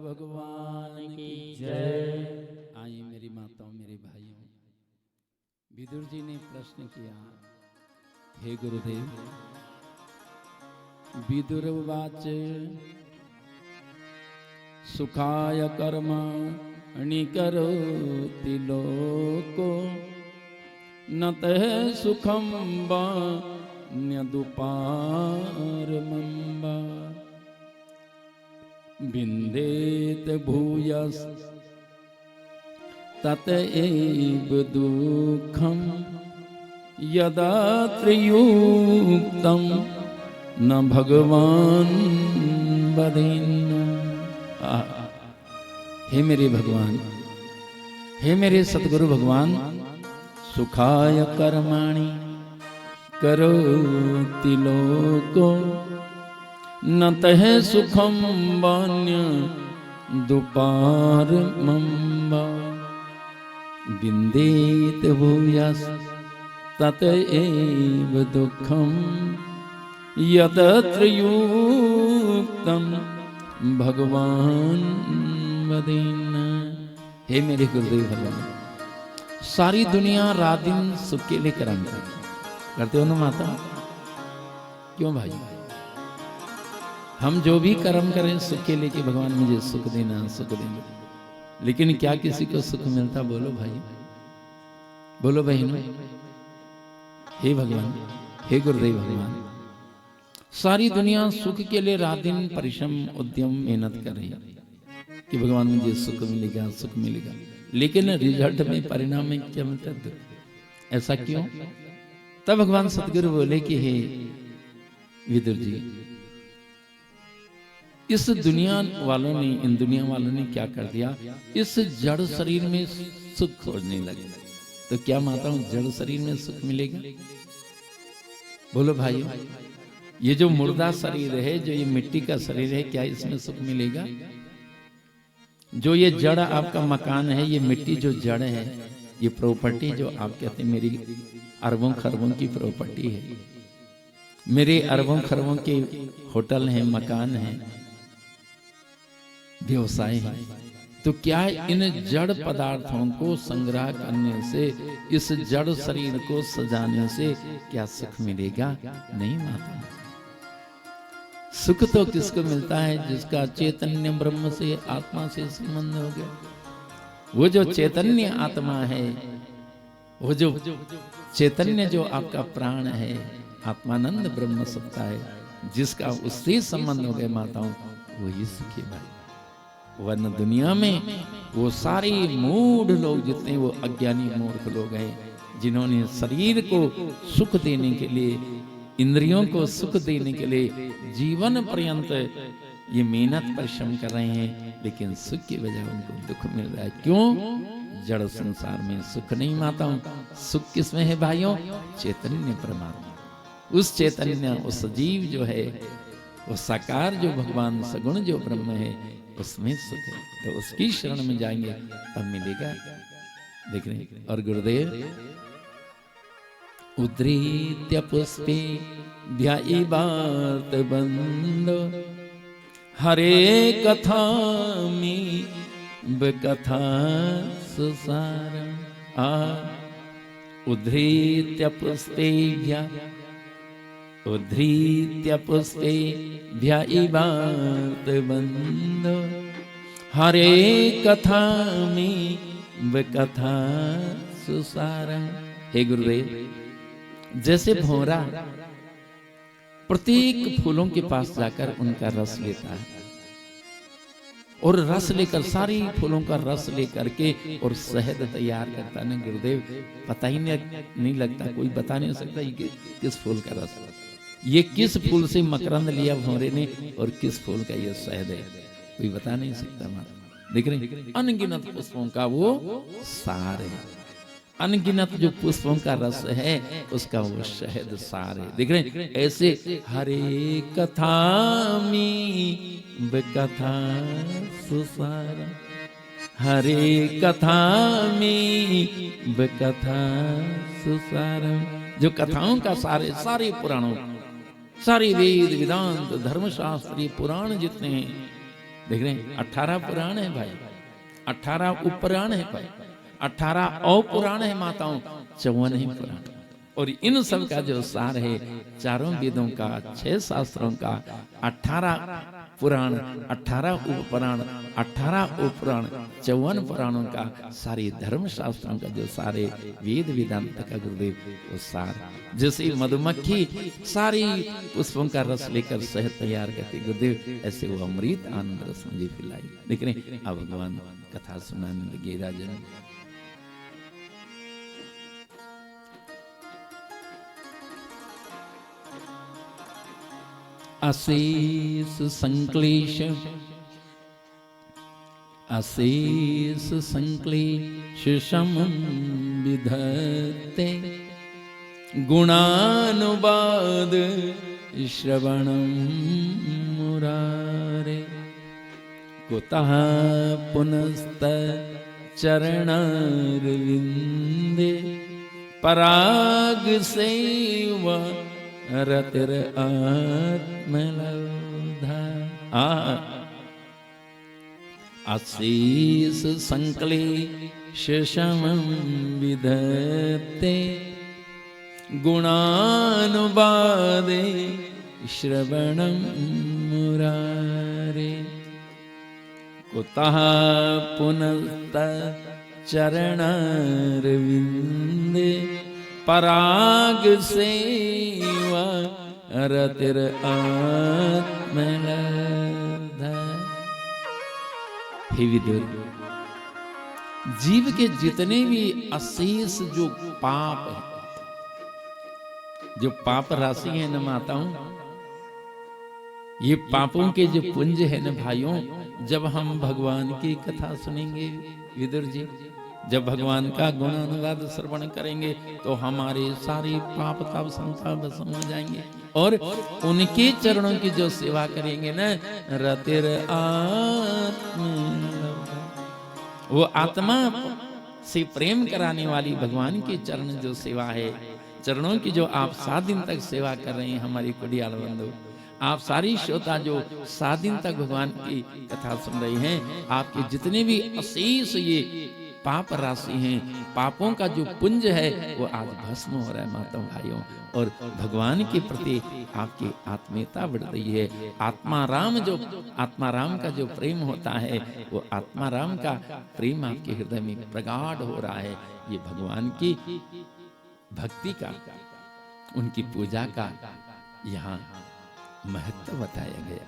भगवान की जय। आइए मेरी माताओं मेरे भाइयों, विदुर जी ने प्रश्न किया, हे गुरुदेव, विदुर उवाच सुखाय कर्माणि करोति लोको न तः सुखम वान्यदुपारमम्बा विन्देत भूयस् तत एव दुःखं यदा त्रियुक्तं न भगवान वदेन्न। हे मेरे भगवान, हे मेरे सतगुरु भगवान, सुखाय कर्माणि करोति लोको न तह सुखम वान्य दुपारमम्बा विन्देत भूयस् तत एव दुःखं यतत्र युक्तं भगवान वदेन्न। हे मेरे गुरुदेव भगवान, सारी दुनिया रात दिन सुख के लिए कर्म करते हो ना माता, क्यों भाई? हम जो भी कर्म करें सुख के लिए कि भगवान मुझे सुख देना, सुख देना, लेकिन क्या किसी को सुख मिलता? बोलो भाई, बोलो बहनों। हे भगवान, हे गुरुदेव भगवान, सारी दुनिया सुख के लिए रात दिन परिश्रम उद्यम मेहनत कर रही है कि भगवान मुझे सुख मिलेगा, सुख मिलेगा, लेकिन रिजल्ट में, परिणाम में क्या मिलता है? ऐसा क्यों? तब भगवान सतगुरु बोले कि हे विदुर जी, इस दुनिया वालों ने, इन दुनिया वालों ने क्या कर दिया? इस जड़ शरीर में सुख खोजने लगे। तो क्या माताओं जड़ शरीर में सुख मिलेगा? बोलो भाइयों, ये जो मुर्दा शरीर है, जो ये मिट्टी का शरीर है, क्या इसमें सुख मिलेगा? जो ये जड़ आपका मकान है, ये मिट्टी जो जड़ है, ये प्रॉपर्टी जो आप कहते हैं मेरी अरबों खरबों की प्रॉपर्टी है, मेरे अरबों खरबों के होटल हैं, मकान हैं, व्यवसाय है, तो क्या इन जड़ पदार्थों को संग्रह करने से, इस जड़ शरीर को सजाने से क्या सुख मिलेगा? नहीं माता। सुख तो किसको मिलता है? जिसका चैतन्य ब्रह्म से, आत्मा से संबंध हो गया। वो जो चैतन्य आत्मा है, वो जो चैतन्य जो आपका प्राण है, आत्मानंद ब्रह्म सत्ता है, जिसका उससे संबंध हो गया माताओं, वही सुखी भाई। वरना दुनिया में वो सारे मूढ़ लोग, जितने वो अज्ञानी मूर्ख लोग हैं, जिन्होंने शरीर को सुख देने के लिए, इंद्रियों को सुख देने के लिए जीवन पर्यंत ये मेहनत परिश्रम कर रहे हैं, लेकिन सुख की वजह उनको दुख मिल रहा है। क्यों? जड़ संसार में सुख नहीं माताओं। सुख किसमें है भाइयों? चैतन्य परमात्मा, उस चैतन्य, उस सजीव जो है, वो साकार जो भगवान सगुण जो ब्रह्म है, उसमें सुख है। तो उसकी शरण में जाएंगे तब मिलेगा। देख रहे हैं। और गुरुदेव, उद्रीत्य पुष्पे ध्यायिवात बंदो हरे कथा में कथा सुसार। उद्धृत्य पुष्पे ध्यायिवात बंदो हरे कथा में कथा सुसार। हे गुरुदेव, जैसे भौरा प्रत्येक फूलों के पास जाकर उनका रस लेता है, और रस लेकर, सारी फूलों का रस लेकर के और शहद तैयार करता है ना गुरुदेव, पता ही नहीं लगता, कोई बता नहीं सकता ये किस फूल का रस, ये किस फूल से मकरंद लिया भौरे ने, और किस फूल का ये शहद है, कोई बता नहीं सकता। देख रहे, अनगिनत पुष्पों का वो सार है, अनगिनत जो पुष्पों का रस है, उसका वो शहद सार है। देख रहे, ऐसे हरे कथा में कथा सुसार, हरे कथा में कथा सुसार। जो कथाओं का सारे, सारे पुराणों, सारे वेद वेदांत धर्मशास्त्री पुराण जितने हैं, देख रहे हैं 18 पुराण है भाई, 18 उपपुराण है भाई, 18 अपुराण है माताओं, 54 ही पुराण। और इन सब का जो सार है, चारों वेदों का, 6 शास्त्रों का, 18 पुराण, 18 उपपुराण, 18 उपपुराण, 54 पुराणों का, सारे धर्म शास्त्रों का जो सारे वेद वेदांत का गुरुदेव वो सार, जैसे मधुमक्खी सारी पुष्पों का रस लेकर शहद तैयार करती गुरुदेव, ऐसे वो अमृत आनंद रस मुझे पिलाई। देख रहे अब भगवान कथा सुनाने लगे राजन। अशेष संक्लेश, अशेष संक्लेश समं विधत्ते, गुणानुवाद श्रवणं मुरारे, कुतः पुनस्त चरणारविंदे, पराग सेवा रतिर आत्मलब्धा। अशेष संक्लेश समं विधत्ते, गुणानुवादे श्रवणं मुरारे, कुतः पुनस्त चरणारविंदे, पराग सेवा रतिर आत्मलब्धा। हे विदुर, जीव के जितने भी अशेष जो पाप है, जो पाप राशि है न माताओं, ये पापों के जो पुंज है न भाइयों, जब हम भगवान की कथा सुनेंगे विदुर जी, जब भगवान का गुणानुवाद श्रवण करेंगे तो हमारे सारे पाप ताप संताप भस्म हो जाएंगे। और उनके चरणों की जो सेवा करेंगे ना, रतिर आत्मा, वो आत्मा से प्रेम कराने वाली भगवान के चरण जो सेवा है, चरणों की जो आप 7 दिन तक सेवा कर रहे हैं हमारी कुड़ियाल बंधु, आप सारी श्रोता जो 7 दिन तक भगवान की कथा सुन रहे हैं, आपके जितने भी अशेष ये पाप राशि हैं, पापों का जो पुंज है वो आज भस्म हो रहा है माताओं भाइयों। और भगवान के प्रति आपकी आत्मीयता बढ़ रही है। आत्माराम का जो प्रेम होता है, वो आत्माराम का प्रेम आपके हृदय में प्रगाढ़ हो रहा है। ये भगवान की भक्ति का, उनकी पूजा का यहाँ महत्व बताया गया।